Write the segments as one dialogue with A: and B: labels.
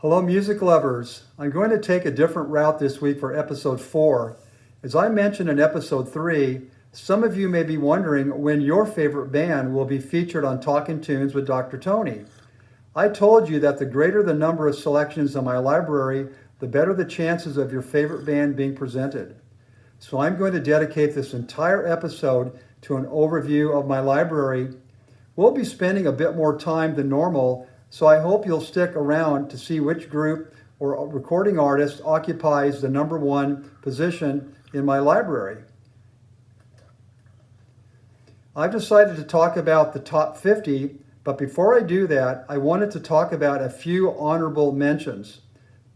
A: Hello, music lovers. I'm going to take a different route this week for episode 4. As I mentioned in episode 3, some of you may be wondering when your favorite band will be featured on Talkin Tunes with Dr. Tony. I told you that the greater the number of selections in my library, the better the chances of your favorite band being presented. So I'm going to dedicate this entire episode to an overview of my library. We'll be spending a bit more time than normal, so I hope you'll stick around to see which group or recording artist occupies the number 1 position in my library. I've decided to talk about the top 50, but before I do that, I wanted to talk about a few honorable mentions.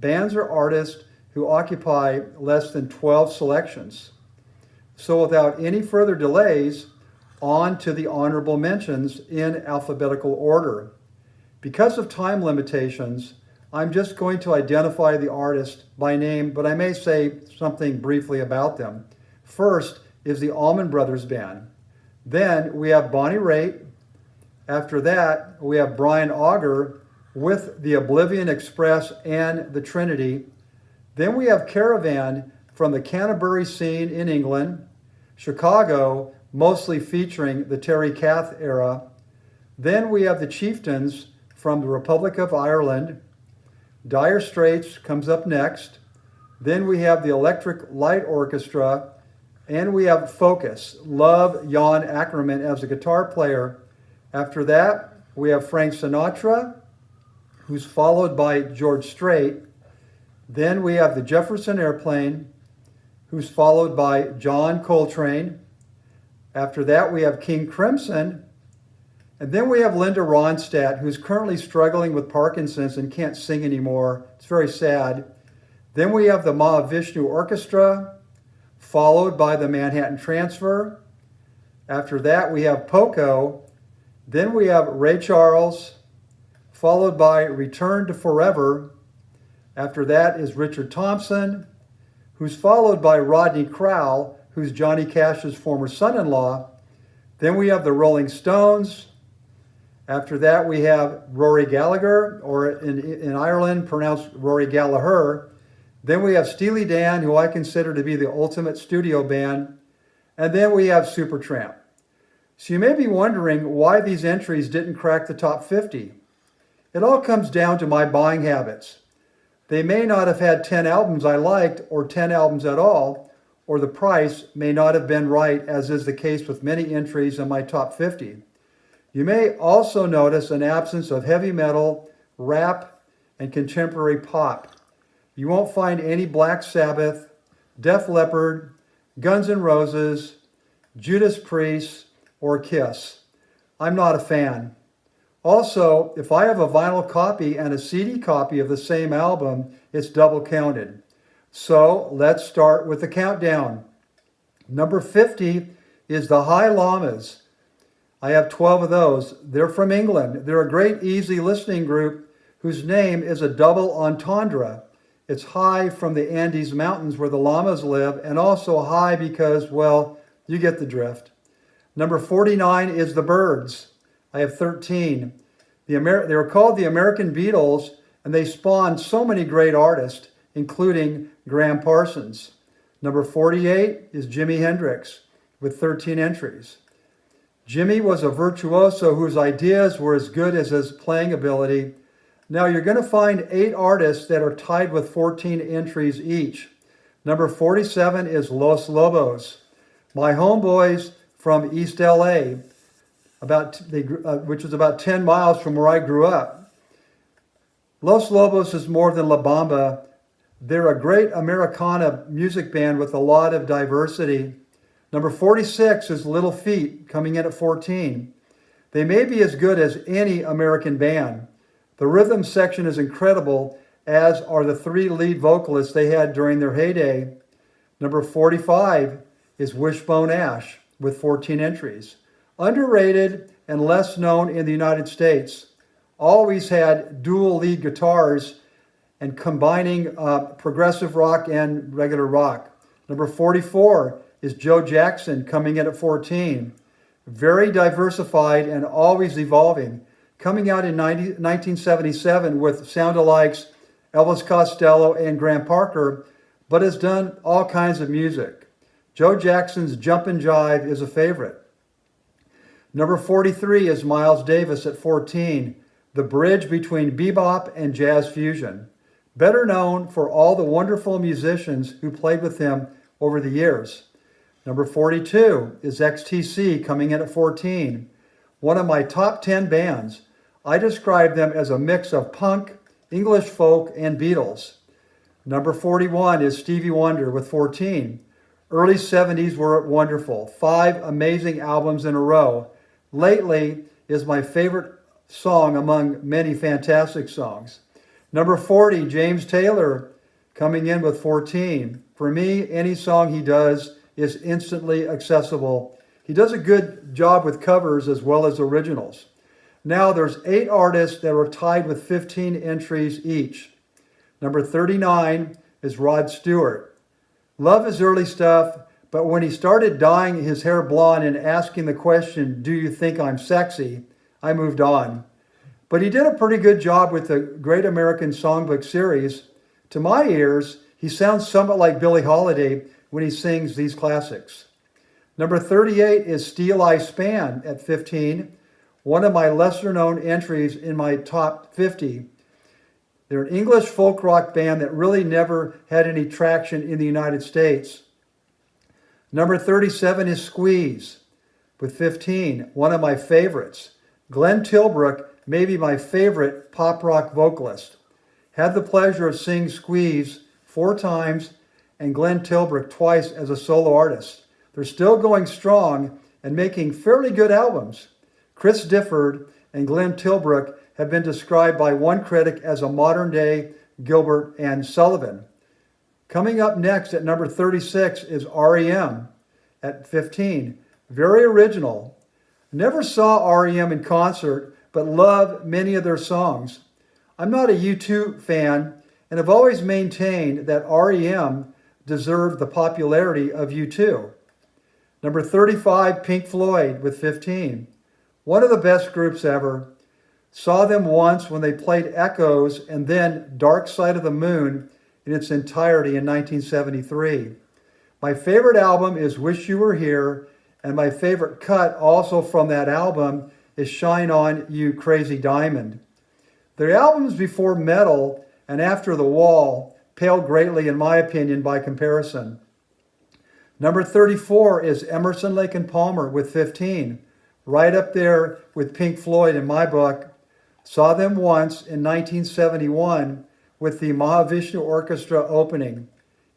A: Bands or artists who occupy less than 12 selections. So without any further delays, on to the honorable mentions in alphabetical order. Because of time limitations, I'm just going to identify the artist by name, but I may say something briefly about them. First is the Allman Brothers Band. Then we have Bonnie Raitt. After that, we have Brian Auger with the Oblivion Express and the Trinity. Then we have Caravan from the Canterbury scene in England, Chicago, mostly featuring the Terry Kath era. Then we have the Chieftains from the Republic of Ireland. Dire Straits comes up next. Then we have the Electric Light Orchestra, and we have Focus. Love Jan Ackerman as a guitar player. After that, we have Frank Sinatra, who's followed by George Strait. Then we have the Jefferson Airplane, who's followed by John Coltrane. After that, we have King Crimson. And then we have Linda Ronstadt, who's currently struggling with Parkinson's and can't sing anymore. It's very sad. Then we have the Mahavishnu Orchestra, followed by the Manhattan Transfer. After that, we have Poco. Then we have Ray Charles, followed by Return to Forever. After that is Richard Thompson, who's followed by Rodney Crowell, who's Johnny Cash's former son-in-law. Then we have the Rolling Stones. After that, we have Rory Gallagher, or in Ireland, pronounced Rory Gallagher. Then we have Steely Dan, who I consider to be the ultimate studio band. And then we have Supertramp. So you may be wondering why these entries didn't crack the top 50. It all comes down to my buying habits. They may not have had 10 albums I liked, or 10 albums at all, or the price may not have been right, as is the case with many entries in my top 50. You may also notice an absence of heavy metal, rap, and contemporary pop. You won't find any Black Sabbath, Def Leppard, Guns N' Roses, Judas Priest, or Kiss. I'm not a fan. Also, if I have a vinyl copy and a CD copy of the same album, it's double counted. So let's start with the countdown. Number 50 is the High Llamas. I have 12 of those. They're from England. They're a great, easy listening group whose name is a double entendre. It's high from the Andes Mountains where the llamas live, and also high because, well, you get the drift. Number 49 is the Byrds. I have 13. They were called the American Beatles, and they spawned so many great artists, including Graham Parsons. Number 48 is Jimi Hendrix with 13 entries. Jimmy was a virtuoso whose ideas were as good as his playing ability. Now you're going to find 8 artists that are tied with 14 entries each. Number 47 is Los Lobos. My homeboys from East LA, which is about 10 miles from where I grew up. Los Lobos is more than La Bamba. They're a great Americana music band with a lot of diversity. Number 46 is Little Feat, coming in at 14. They may be as good as any American band. The rhythm section is incredible, as are the 3 lead vocalists they had during their heyday. Number 45 is Wishbone Ash with 14 entries. Underrated and less known in the United States. Always had dual lead guitars and combining progressive rock and regular rock. Number 44 is Joe Jackson, coming in at 14. Very diversified and always evolving. Coming out in 1977 with sound-alikes Elvis Costello, and Graham Parker, but has done all kinds of music. Joe Jackson's Jumpin' Jive is a favorite. Number 43 is Miles Davis at 14, the bridge between bebop and jazz fusion, better known for all the wonderful musicians who played with him over the years. Number 42 is XTC coming in at 14, one of my top 10 bands. I describe them as a mix of punk, English folk, and Beatles. Number 41 is Stevie Wonder with 14. Early 70s were wonderful. 5 amazing albums in a row. Lately is my favorite song among many fantastic songs. Number 40, James Taylor coming in with 14. For me, any song he does is instantly accessible. He does a good job with covers as well as originals. Now there's 8 artists that are tied with 15 entries each. Number 39 is Rod Stewart. Love his early stuff, but when he started dyeing his hair blonde and asking the question, "Do you think I'm sexy?" I moved on. But he did a pretty good job with the Great American Songbook series. To my ears, he sounds somewhat like Billie Holiday when he sings these classics. Number 38 is Steel Eye Span at 15, one of my lesser-known entries in my top 50. They're an English folk rock band that really never had any traction in the United States. Number 37 is Squeeze with 15, one of my favorites. Glenn Tilbrook may be my favorite pop rock vocalist. Had the pleasure of seeing Squeeze 4 times and Glenn Tilbrook twice as a solo artist. They're still going strong and making fairly good albums. Chris Difford and Glenn Tilbrook have been described by one critic as a modern-day Gilbert and Sullivan. Coming up next at number 36 is REM at 15. Very original. Never saw REM in concert, but love many of their songs. I'm not a U2 fan and have always maintained that REM deserved the popularity of U2. Number 35, Pink Floyd with 15. One of the best groups ever. Saw them once when they played Echoes and then Dark Side of the Moon in its entirety in 1973. My favorite album is Wish You Were Here, and my favorite cut also from that album is Shine On You Crazy Diamond. Their albums before Metal and after The Wall pale greatly in my opinion by comparison. Number 34 is Emerson, Lake and Palmer with 15, right up there with Pink Floyd in my book. Saw them once in 1971 with the Mahavishnu Orchestra opening.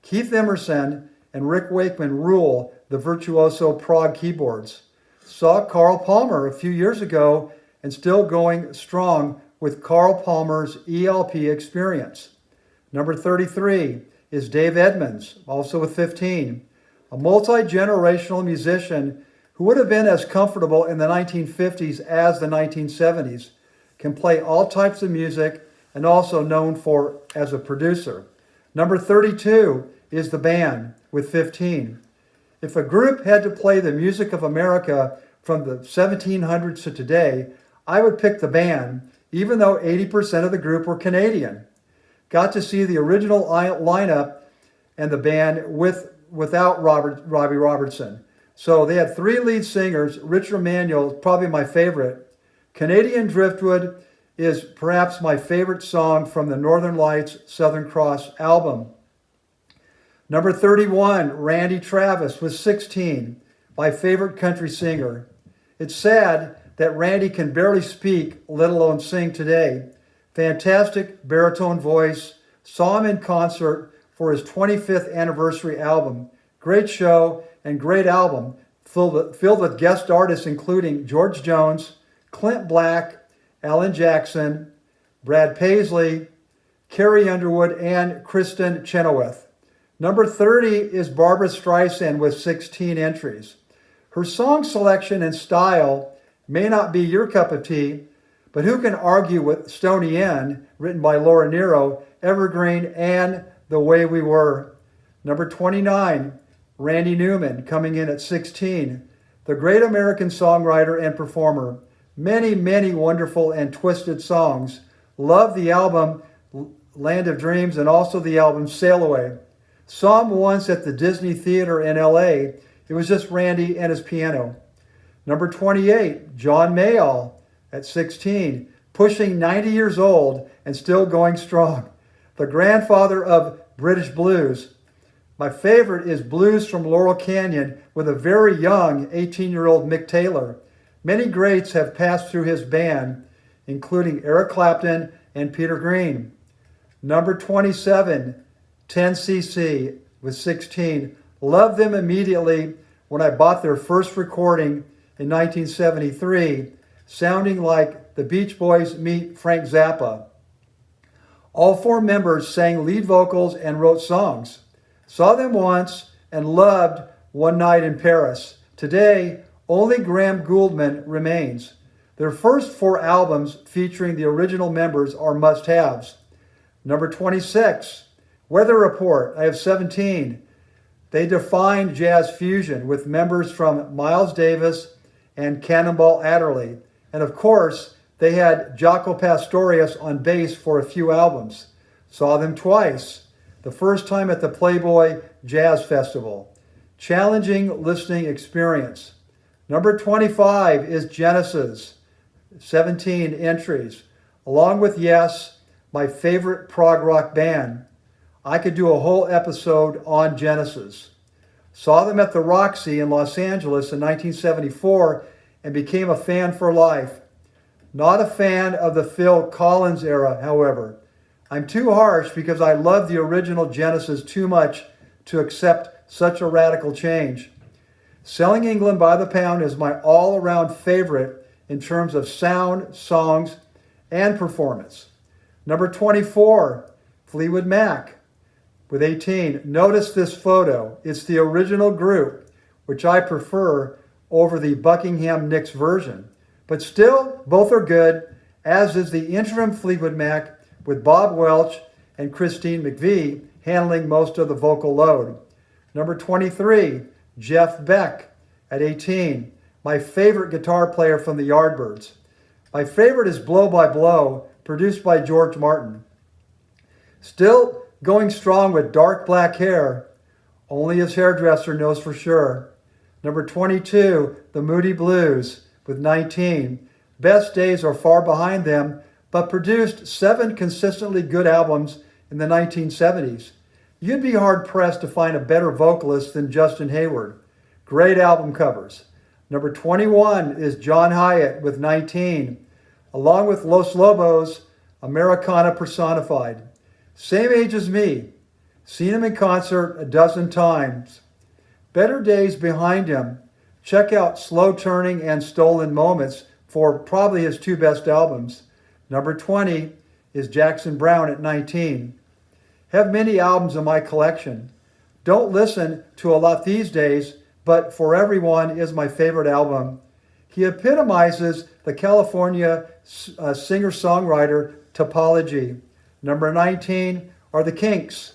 A: Keith Emerson and Rick Wakeman rule the virtuoso Prague keyboards. Saw Carl Palmer a few years ago and still going strong with Carl Palmer's ELP Experience. Number 33 is Dave Edmunds, also with 15, a multi-generational musician who would have been as comfortable in the 1950s as the 1970s, can play all types of music and also known for as a producer. Number 32 is The Band with 15. If a group had to play the music of America from the 1700s to today, I would pick The Band, even though 80% of the group were Canadian. Got to see the original lineup and the band without Robbie Robertson. So they had 3 lead singers. Richard Manuel is probably my favorite. Canadian Driftwood is perhaps my favorite song from the Northern Lights Southern Cross album. Number 31, Randy Travis with 16, my favorite country singer. It's sad that Randy can barely speak, let alone sing today. Fantastic baritone voice. Saw him in concert for his 25th anniversary album. Great show and great album filled with guest artists including George Jones, Clint Black, Alan Jackson, Brad Paisley, Carrie Underwood, and Kristen Chenoweth. Number 30 is Barbra Streisand with 16 entries. Her song selection and style may not be your cup of tea, but who can argue with Stony N, written by Laura Nyro, Evergreen, and The Way We Were. Number 29, Randy Newman, coming in at 16. The great American songwriter and performer. Many, many wonderful and twisted songs. Love the album Land of Dreams, and also the album Sail Away. Saw him once at the Disney Theater in LA. It was just Randy and his piano. Number 28, John Mayall at 16, pushing 90 years old and still going strong. The grandfather of British blues. My favorite is Blues from Laurel Canyon with a very young 18-year-old Mick Taylor. Many greats have passed through his band, including Eric Clapton and Peter Green. Number 27, 10cc with 16. Loved them immediately when I bought their first recording in 1973, sounding like the Beach Boys meet Frank Zappa. All four members sang lead vocals and wrote songs. Saw them once and loved One Night in Paris. Today, only Graham Gouldman remains. Their first four albums featuring the original members are must-haves. Number 26, Weather Report. I have 17. They defined jazz fusion with members from Miles Davis and Cannonball Adderley. And of course, they had Jaco Pastorius on bass for a few albums. Saw them twice. The first time at the Playboy Jazz Festival. Challenging listening experience. Number 25 is Genesis. 17 entries. Along with Yes, my favorite prog rock band. I could do a whole episode on Genesis. Saw them at the Roxy in Los Angeles in 1974 and became a fan for life. Not a fan of the Phil Collins era, however. I'm too harsh because I love the original Genesis too much to accept such a radical change. Selling England by the Pound is my all-around favorite in terms of sound, songs, and performance. Number 24, Fleetwood Mac with 18. Notice this photo. It's the original group, which I prefer over the Buckingham Nicks version. But still, both are good, as is the interim Fleetwood Mac with Bob Welch and Christine McVie handling most of the vocal load. Number 23, Jeff Beck at 18. My favorite guitar player from the Yardbirds. My favorite is Blow by Blow, produced by George Martin. Still going strong with dark black hair. Only his hairdresser knows for sure. Number 22, the Moody Blues with 19. Best days are far behind them, but produced 7 consistently good albums in the 1970s. You'd be hard-pressed to find a better vocalist than Justin Hayward. Great album covers. Number 21 is John Hyatt with 19, along with Los Lobos, Americana personified. Same age as me. Seen him in concert a dozen times. Better days behind him. Check out Slow Turning and Stolen Moments for probably his 2 best albums. Number 20 is Jackson Browne at 19. Have many albums in my collection. Don't listen to a lot these days, but For Everyone is my favorite album. He epitomizes the California singer-songwriter topology. Number 19 are the Kinks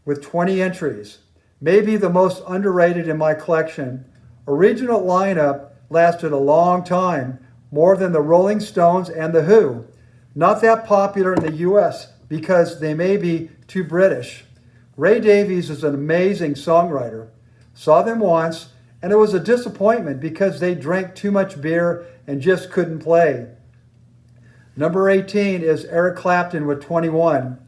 A: with 20 entries. Maybe the most underrated in my collection. Original lineup lasted a long time, more than the Rolling Stones and The Who. Not that popular in the US because they may be too British. Ray Davies is an amazing songwriter. Saw them once, and it was a disappointment because they drank too much beer and just couldn't play. Number 18 is Eric Clapton with 21.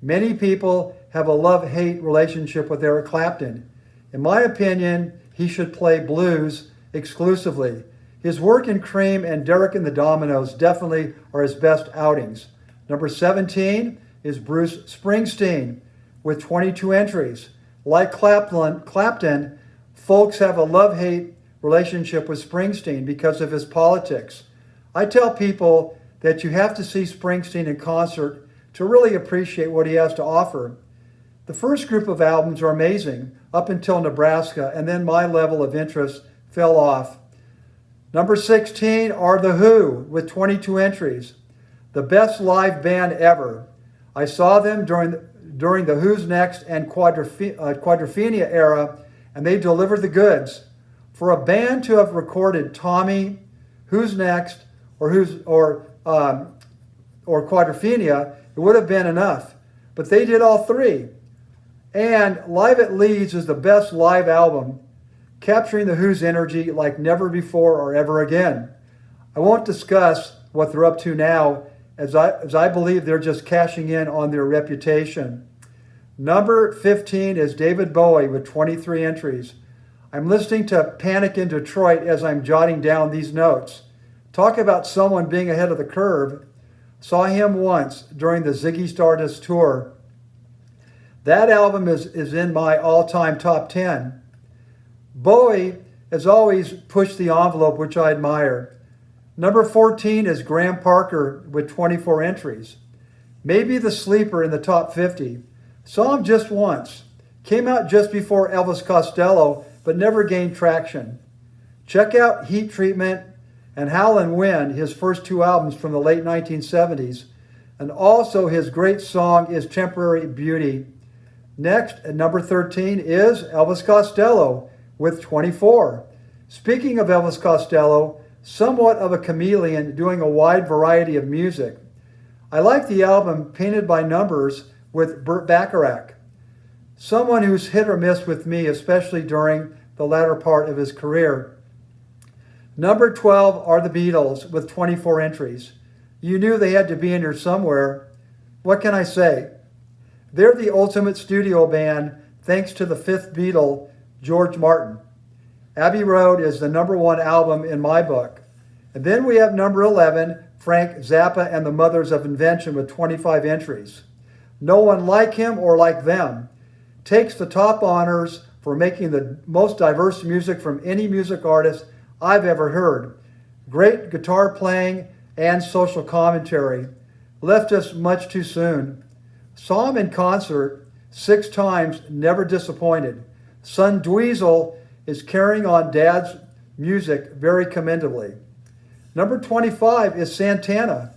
A: Many people have a love-hate relationship with Eric Clapton. In my opinion, he should play blues exclusively. His work in Cream and Derek and the Dominos definitely are his best outings. Number 17 is Bruce Springsteen with 22 entries. Like Clapton, folks have a love-hate relationship with Springsteen because of his politics. I tell people that you have to see Springsteen in concert to really appreciate what he has to offer. The first group of albums are amazing, up until Nebraska, and then my level of interest fell off. Number 16 are The Who with 22 entries. The best live band ever. I saw them during the Who's Next and Quadrophenia era, and they delivered the goods. For a band to have recorded Tommy, Who's Next, or Quadrophenia it would have been enough. But they did all three. And Live at Leeds is the best live album, capturing The Who's energy like never before or ever again. I won't discuss what they're up to now, as I believe they're just cashing in on their reputation. Number 15 is David Bowie with 23 entries. I'm listening to Panic in Detroit as I'm jotting down these notes. Talk about someone being ahead of the curve. Saw him once during the Ziggy Stardust tour. That album is in my all-time top 10. Bowie has always pushed the envelope, which I admire. Number 14 is Graham Parker with 24 entries. Maybe the sleeper in the top 50. Saw him just once. Came out just before Elvis Costello, but never gained traction. Check out Heat Treatment and Howlin' Wind, his first two albums from the late 1970s. And also his great song is Temporary Beauty. Next, at number 13, is Elvis Costello with 24. Speaking of Elvis Costello, somewhat of a chameleon doing a wide variety of music. I like the album Painted by Numbers with Burt Bacharach, someone who's hit or miss with me, especially during the latter part of his career. Number 12 are the Beatles with 24 entries. You knew they had to be in here somewhere. What can I say? They're the ultimate studio band thanks to the fifth Beatle, George Martin. Abbey Road is the number one album in my book. And then we have number 11, Frank Zappa and the Mothers of Invention with 25 entries. No one like him or like them. Takes the top honors for making the most diverse music from any music artist I've ever heard. Great guitar playing and social commentary. Left us much too soon. Saw him in concert 6 times, never disappointed. Son Dweezil is carrying on Dad's music very commendably. Number 25 is Santana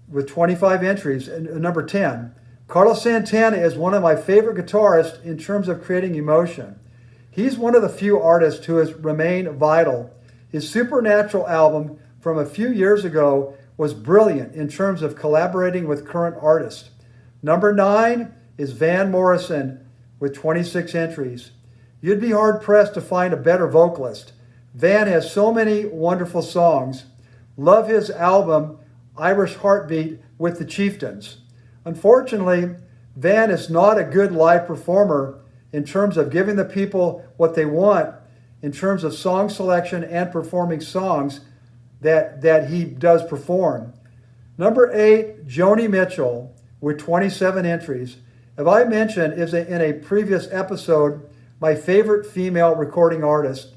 A: with 25 entries. And number 10, Carlos Santana is one of my favorite guitarists in terms of creating emotion. He's one of the few artists who has remained vital. His Supernatural album from a few years ago was brilliant in terms of collaborating with current artists. Number 9 is Van Morrison with 26 entries. You'd be hard-pressed to find a better vocalist. Van has so many wonderful songs. Love his album, Irish Heartbeat with the Chieftains. Unfortunately, Van is not a good live performer in terms of giving the people what they want, in terms of song selection and performing songs that he does perform. Number 8, Joni Mitchell with 27 entries. As I mentioned in a previous episode, my favorite female recording artist.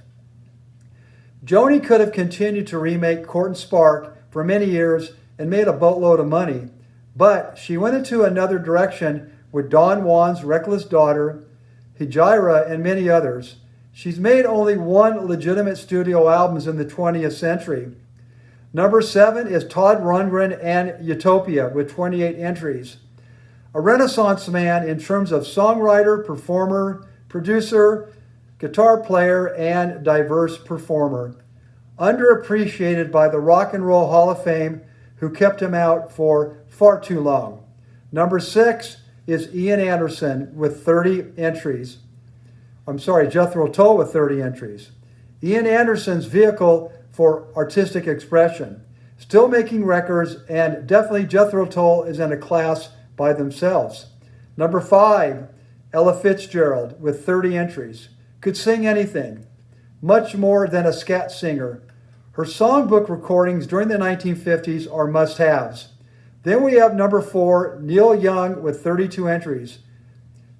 A: Joni could have continued to remake Court and Spark for many years and made a boatload of money, but she went into another direction with Don Juan's Reckless Daughter, Hijira, and many others. She's made only one legitimate studio albums in the 20th century. Number 7 is Todd Rundgren and Utopia with 28 entries. A Renaissance man in terms of songwriter, performer, producer, guitar player, and diverse performer. Underappreciated by the Rock and Roll Hall of Fame, who kept him out for far too long. Number 6 is Ian Anderson with 30 entries. Jethro Tull with 30 entries. Ian Anderson's vehicle for artistic expression. Still making records, and definitely Jethro Tull is in a class by themselves. Number 5, Ella Fitzgerald with 30 entries. Could sing anything, much more than a scat singer. Her songbook recordings during the 1950s are must-haves. Then we have number 4, Neil Young with 32 entries.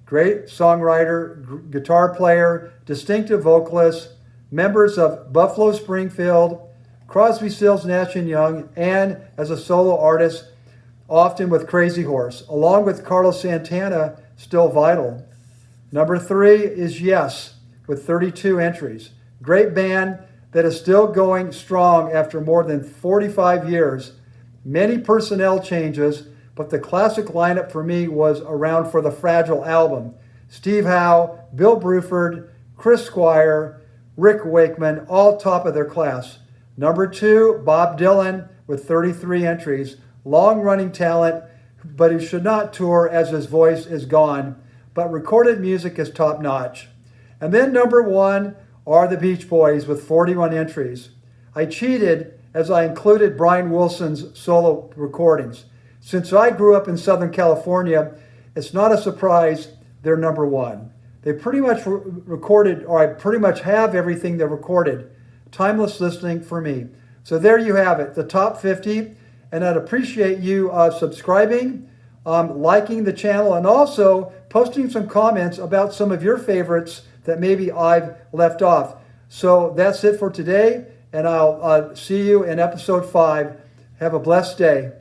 A: Great songwriter, guitar player, distinctive vocalist, members of Buffalo Springfield, Crosby, Stills, Nash & Young, and as a solo artist, often with Crazy Horse, along with Carlos Santana, still vital. Number 3 is Yes, with 32 entries. Great band that is still going strong after more than 45 years. Many personnel changes, but the classic lineup for me was around for the Fragile album. Steve Howe, Bill Bruford, Chris Squire, Rick Wakeman, all top of their class. Number 2, Bob Dylan with 33 entries. Long-running talent but he should not tour as his voice is gone. But recorded music is top notch. And then number 1 are the Beach Boys with 41 entries. I cheated as I included Brian Wilson's solo recordings. Since I grew up in Southern California, it's not a surprise they're number 1. They pretty much recorded, or I pretty much have everything they recorded. Timeless listening for me. So there you have it, the top 50. And I'd appreciate you subscribing, liking the channel, and also posting some comments about some of your favorites that maybe I've left off. So that's it for today, and I'll see you in episode 5. Have a blessed day.